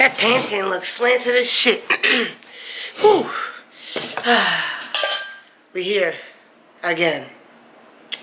That Pantene looks slanted as shit. Whew. We here again.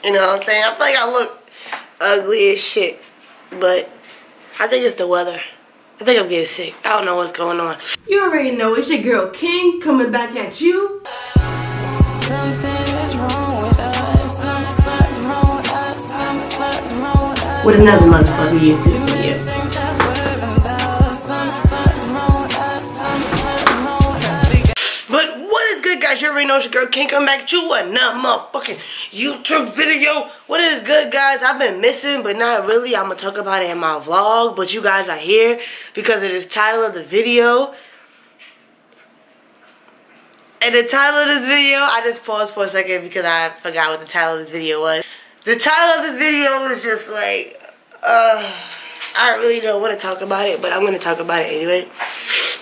You know what I'm saying? I feel like I look ugly as shit, but I think it's the weather. I think I'm getting sick. I don't know what's going on. You already know it's your girl King coming back at you. With another motherfucking YouTube video. But what is good, guys? You already know it's your girl King coming back at you with another motherfucking YouTube video. What is good, guys? I've been missing, but not really. I'm gonna talk about it in my vlog, but you guys are here because of this title of the video. And the title of this video, I just paused for a second because I forgot what the title of this video was. The title of this video was just like, I really don't want to talk about it, but I'm going to talk about it anyway.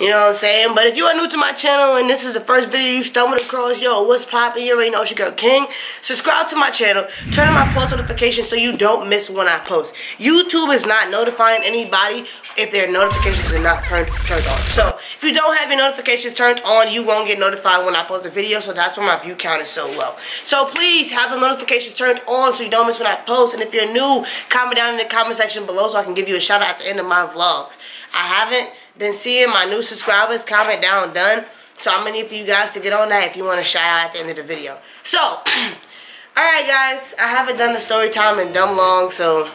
You know what I'm saying? But if you are new to my channel and this is the first video you stumbled across, yo, what's poppin'? You already know it's your girl King. Subscribe to my channel. Turn on my post notifications so you don't miss when I post. YouTube is not notifying anybody if their notifications are not turned on. So if you don't have your notifications turned on, you won't get notified when I post a video. So that's why my view count is so low. So please have the notifications turned on so you don't miss when I post. And if you're new, comment down in the comment section below so I can give you a shout out at the end of my vlogs. I haven't been seeing my new subscribers comment down done. So I'm gonna need for you guys to get on that if you want a shout out at the end of the video. So, alright guys, I haven't done the story time in dumb long, so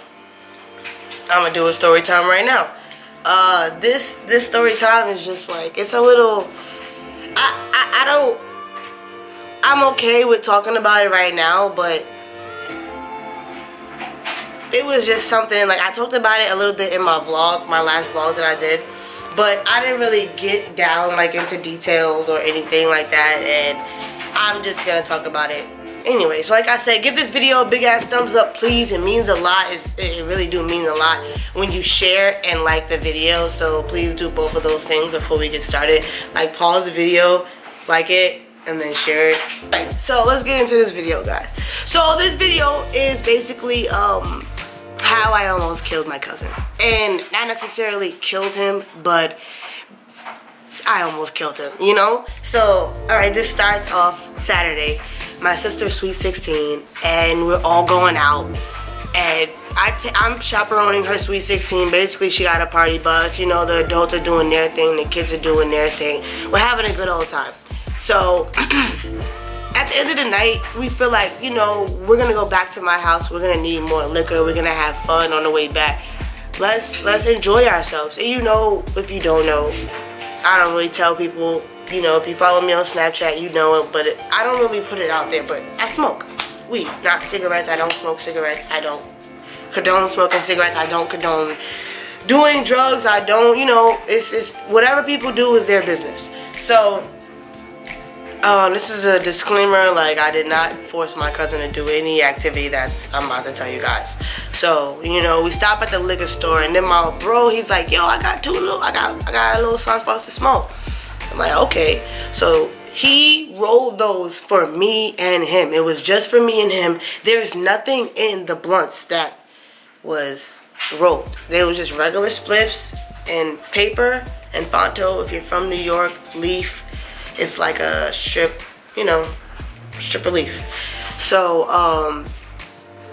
I'm gonna do a story time right now. This story time is just like, it's a little, I'm okay with talking about it right now, but it was just something, like I talked about it a little bit in my vlog, my last vlog that I did, but I didn't really get down like into details or anything like that, and I'm just gonna talk about it anyway. So like I said, give this video a big ass thumbs up, please. It means a lot. It really do mean a lot when you share and like the video. So please do both of those things before we get started. Like pause the video, like it, and then share it. Right. So let's get into this video, guys. So this video is basically how I almost killed my cousin. And not necessarily killed him, but I almost killed him, you know? So, alright, this starts off Saturday. My sister's sweet 16, and we're all going out. And I'm chaperoning her sweet 16. Basically, she got a party bus. You know, the adults are doing their thing, the kids are doing their thing. We're having a good old time. So, at the end of the night, we feel like, you know, we're gonna go back to my house. We're gonna need more liquor. We're gonna have fun on the way back. Let's enjoy ourselves. And you know, if you don't know, I don't really tell people. You know, if you follow me on Snapchat, you know it, but I don't really put it out there, but I smoke weed, not cigarettes. I don't smoke cigarettes. I don't condone smoking cigarettes. I don't condone doing drugs. I don't, you know, it's whatever people do is their business. So, this is a disclaimer, like I did not force my cousin to do any activity that's I'm about to tell you guys. So, you know, we stop at the liquor store, and then my bro, he's like, yo, I got a little something for us to smoke. I'm like, okay. So he rolled those for me and him. It was just for me and him. There's nothing in the blunts that was rolled. They were just regular spliffs and paper and Fonto. If you're from New York, leaf. It's like a strip, you know, strip of leaf. So,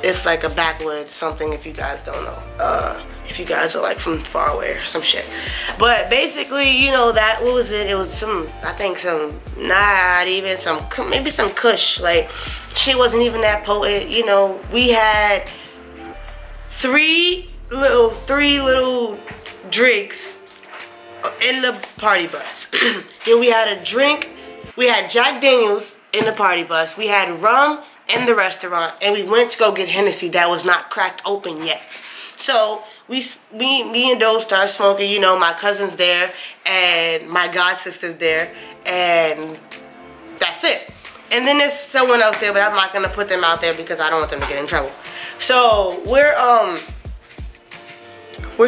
it's like a backwood something if you guys don't know. If you guys are like from far away or some shit. But basically, you know, that, what was it? It was some, I think some, not even some, maybe some kush. Like, she wasn't even that potent. You know, we had three little drinks in the party bus. Then we had a drink. We had Jack Daniels in the party bus. We had rum in the restaurant, and we went to go get Hennessy that was not cracked open yet. So me and Doe started smoking. You know, my cousin's there and my god sister's there, and that's it. And then there's someone else there, but I'm not gonna put them out there because I don't want them to get in trouble. So we're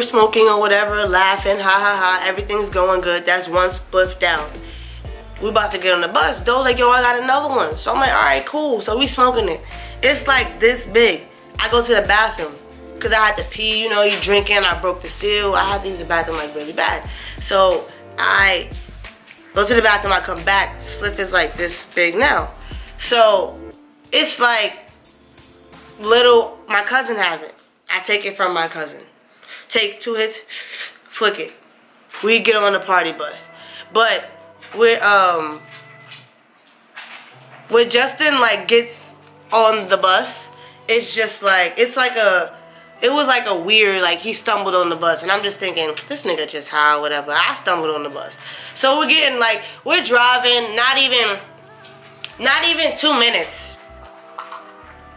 smoking or whatever, laughing, ha ha ha. Everything's going good. That's one spliff down. We about to get on the bus. Doe's like, yo, I got another one. So I'm like, all right, cool. So we smoking it. It's like this big. I go to the bathroom. because I had to pee, you know, you drinking, I broke the seal. I had to use the bathroom like really bad. So I go to the bathroom, I come back, slit is like this big now. So it's like little, my cousin has it. I take it from my cousin. Take 2 hits, flick it. We get on the party bus. But with Justin like gets on the bus, it's just like, it was like a weird, like he stumbled on the bus, and I'm just thinking, this nigga just high or whatever. I stumbled on the bus. So we're getting like, we're driving, not even 2 minutes.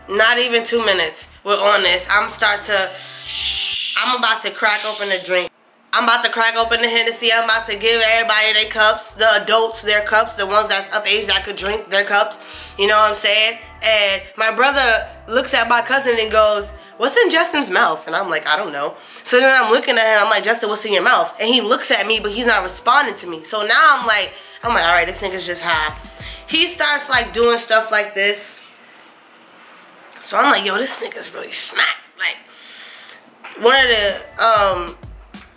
Not even 2 minutes. We're on this. I'm about to crack open the drink. I'm about to crack open the Hennessy. I'm about to give everybody their cups, the adults their cups, the ones that's of age that could drink their cups. You know what I'm saying? And my brother looks at my cousin and goes, what's in Justin's mouth? And I'm like, I don't know. So then I'm looking at him, I'm like, Justin, what's in your mouth? And he looks at me, but he's not responding to me. So now I'm like, all right, this nigga's just high. He starts like doing stuff like this. So I'm like, yo, this nigga's really smacked. Like,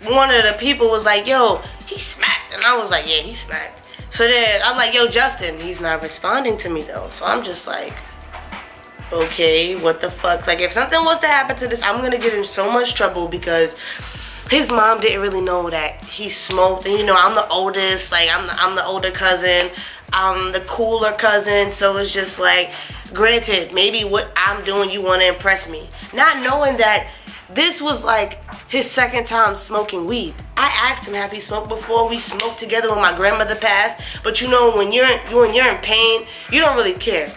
one of the people was like, yo, he smacked. And I was like, yeah, he smacked. So then I'm like, yo, Justin, he's not responding to me though. So I'm just like, okay, what the fuck? Like, if something was to happen to this, I'm gonna get in so much trouble because his mom didn't really know that he smoked. And you know, I'm the oldest, like I'm the older cousin. I'm the cooler cousin. So it's just like, granted, maybe what I'm doing, you wanna impress me. Not knowing that this was like his second time smoking weed. I asked him, have he smoked before? We smoked together when my grandmother passed. But you know, when you're in pain, you don't really care.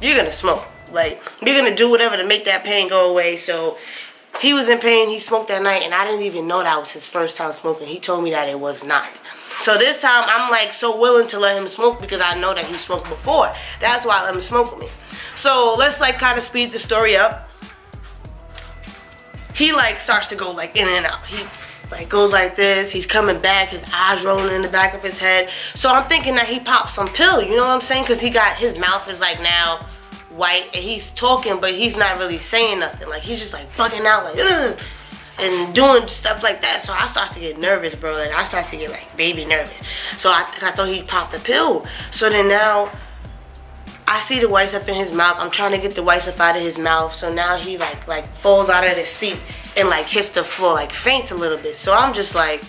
You're gonna smoke. Like, you're gonna do whatever to make that pain go away. So he was in pain, he smoked that night, and I didn't even know that was his first time smoking. He told me that it was not. So this time I'm like so willing to let him smoke because I know that he smoked before. That's why I let him smoke with me. So let's like kind of speed the story up. He like starts to go like in and out. He like goes like this. He's coming back. His eyes rolling in the back of his head. So I'm thinking that he popped some pill. You know what I'm saying? Because he got, his mouth is like now white and he's talking, but he's not really saying nothing. Like he's just like bugging out like ugh, and doing stuff like that. So I start to get nervous, bro. Like I start to get like baby nervous. So I thought he popped a pill. So then now I see the white stuff in his mouth. I'm trying to get the white stuff out of his mouth. So now he like falls out of the seat and like hits the floor, like faints a little bit. So I'm just like,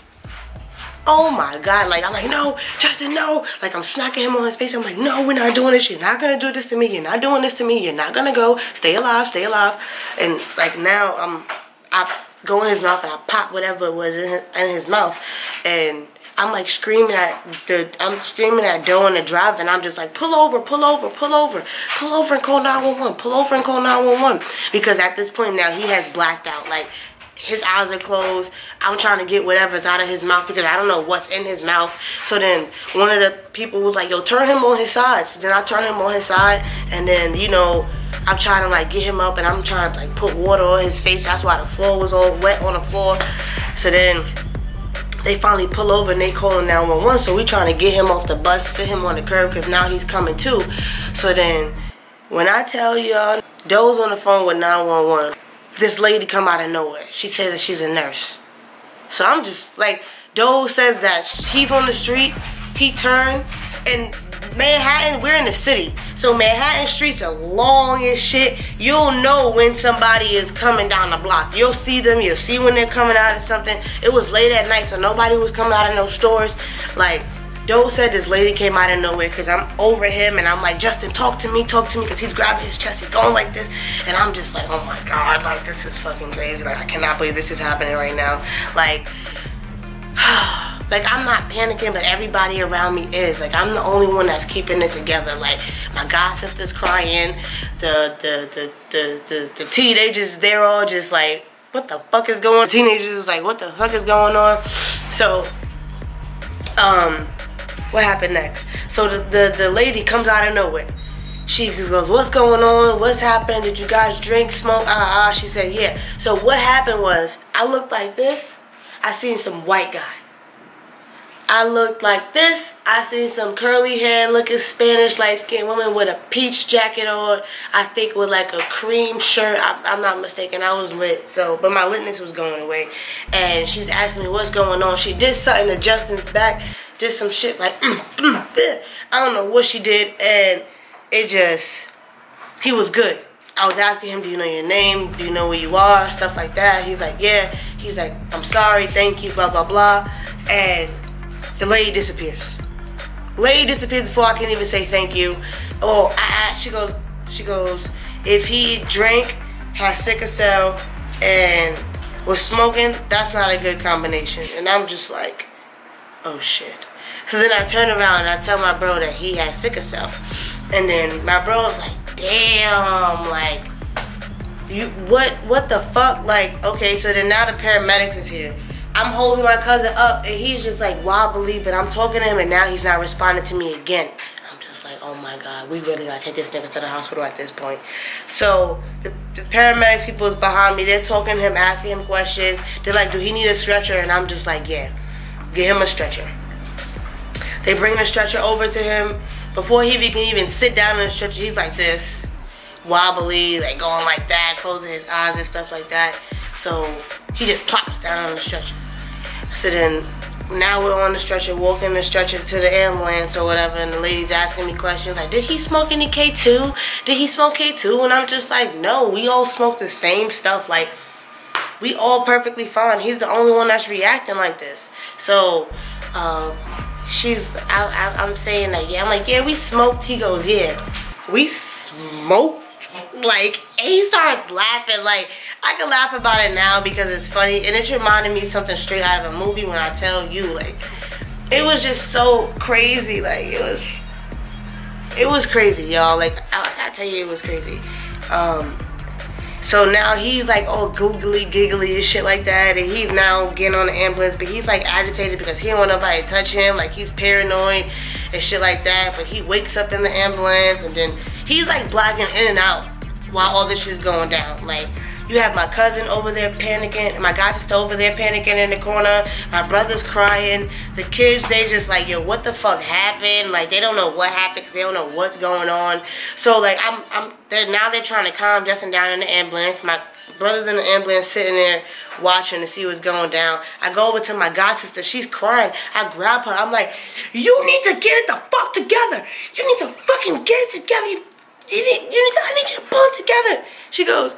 oh my God. Like I'm like, no, Justin, no. Like I'm smacking him on his face. I'm like, no, we're not doing this. You're not gonna do this to me. You're not doing this to me. You're not gonna go. Stay alive, stay alive. And like now I go in his mouth and I pop whatever was in his mouth. And I'm like screaming at Doe in the drive, and I'm just like, pull over, pull over, pull over, pull over and call 911, pull over and call 911. Because at this point now he has blacked out. Like his eyes are closed. I'm trying to get whatever's out of his mouth because I don't know what's in his mouth. So then one of the people was like, yo, turn him on his side. So then I turn him on his side, and then, you know, I'm trying to like get him up, and I'm trying to like put water on his face. That's why the floor was all wet on the floor. So then they finally pull over and they calling 911. So we trying to get him off the bus, sit him on the curb because now he's coming too. So then when I tell y'all, Doe's on the phone with 911. This lady come out of nowhere. She says that she's a nurse. So I'm just like, Doe says that he's on the street. He turned, and Manhattan, we're in the city. So Manhattan streets are long as shit. You'll know when somebody is coming down the block. You'll see them. You'll see when they're coming out of something. It was late at night, so nobody was coming out of no stores. Like, Doe said this lady came out of nowhere because I'm over him and I'm like, Justin, talk to me, because he's grabbing his chest, he's going like this. And I'm just like, oh my God, like this is fucking crazy. Like I cannot believe this is happening right now. Like, like I'm not panicking, but everybody around me is. Like I'm the only one that's keeping it together. Like my god sister's crying, the teenagers, they're all just like, what the fuck is going on? The teenagers is like, what the fuck is going on? So, what happened next? So the lady comes out of nowhere. She just goes, what's going on? What's happened? Did you guys drink, smoke? She said, yeah. So what happened was, I looked like this. I seen some white guy. I looked like this. I seen some curly hair looking Spanish light skinned woman with a peach jacket on. I think with like a cream shirt. I'm not mistaken. I was lit. So, but my litness was going away. And she's asking me what's going on. She did something to Justin's back. Did some shit like, I don't know what she did. And it just, he was good. I was asking him, do you know your name? Do you know where you are? Stuff like that. He's like, yeah. He's like, I'm sorry, thank you, blah, blah, blah. And the lady disappears. Lady disappears before I can even say thank you. Oh, she goes, if he drank, has sickle cell, and was smoking, that's not a good combination. And I'm just like, oh shit. So then I turn around and I tell my bro that he has sickle cell. And then my bro was like, damn, like, what the fuck? Like, okay, so then now the paramedics is here. I'm holding my cousin up and he's just like wobbly, but I'm talking to him and now he's not responding to me again. I'm just like, oh my God, we really gotta take this nigga to the hospital at this point. So the paramedics people is behind me. They're talking to him, asking him questions. They're like, do he need a stretcher? And I'm just like, yeah, get him a stretcher. They bring the stretcher over to him. Before he can even sit down in the stretcher, he's like this, wobbly, like going like that, closing his eyes and stuff like that. So he just plops down on the stretcher. So then now we're on the stretcher, walking the stretcher to the ambulance or whatever, and the lady's asking me questions like, did he smoke any K2? Did he smoke K2? And I'm just like, no, we all smoke the same stuff. Like, we all perfectly fine. He's the only one that's reacting like this. So I'm saying that, yeah, I'm like, yeah, we smoked. He goes, yeah, we smoked. Like, and he starts laughing. Like, I can laugh about it now because it's funny, and it reminded me of something straight out of a movie when I tell you, like, it was just so crazy. Like, it was crazy, y'all. Like, I tell you, it was crazy. So now he's like all googly giggly and shit like that, and he's now getting on the ambulance, but he's like agitated because he don't want nobody to touch him. Like, he's paranoid and shit like that. But he wakes up in the ambulance and then he's like blacking in and out while all this shit's going down. Like, you have my cousin over there panicking, my god sister over there panicking in the corner, my brother's crying, the kids, they just like, yo, what the fuck happened? Like, they don't know what happened because they don't know what's going on. So like, now they're trying to calm Justin down in the ambulance. My brother's in the ambulance sitting there watching to see what's going down. I go over to my god sister, she's crying. I grab her, I'm like, you need to get it the fuck together. You need to fucking get it together. I need you to pull it together. She goes,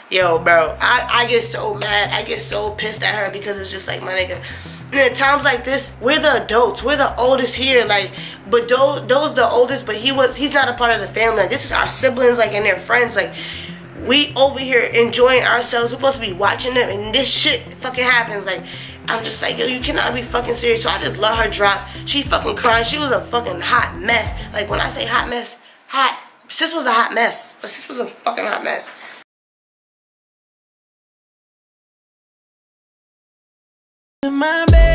yo, bro, I get so mad. I get so pissed at her because it's just like, my nigga. And at times like this, we're the adults. We're the oldest here. Like, but those the oldest, but he's not a part of the family. Like, this is our siblings, like, and their friends. Like, we over here enjoying ourselves. We're supposed to be watching them, and this shit fucking happens. Like, I'm just like, yo, you cannot be fucking serious. So I just let her drop. She fucking crying. She was a fucking hot mess. Like, when I say hot mess, hot. Sis was a hot mess. But sis was a fucking hot mess. My bed.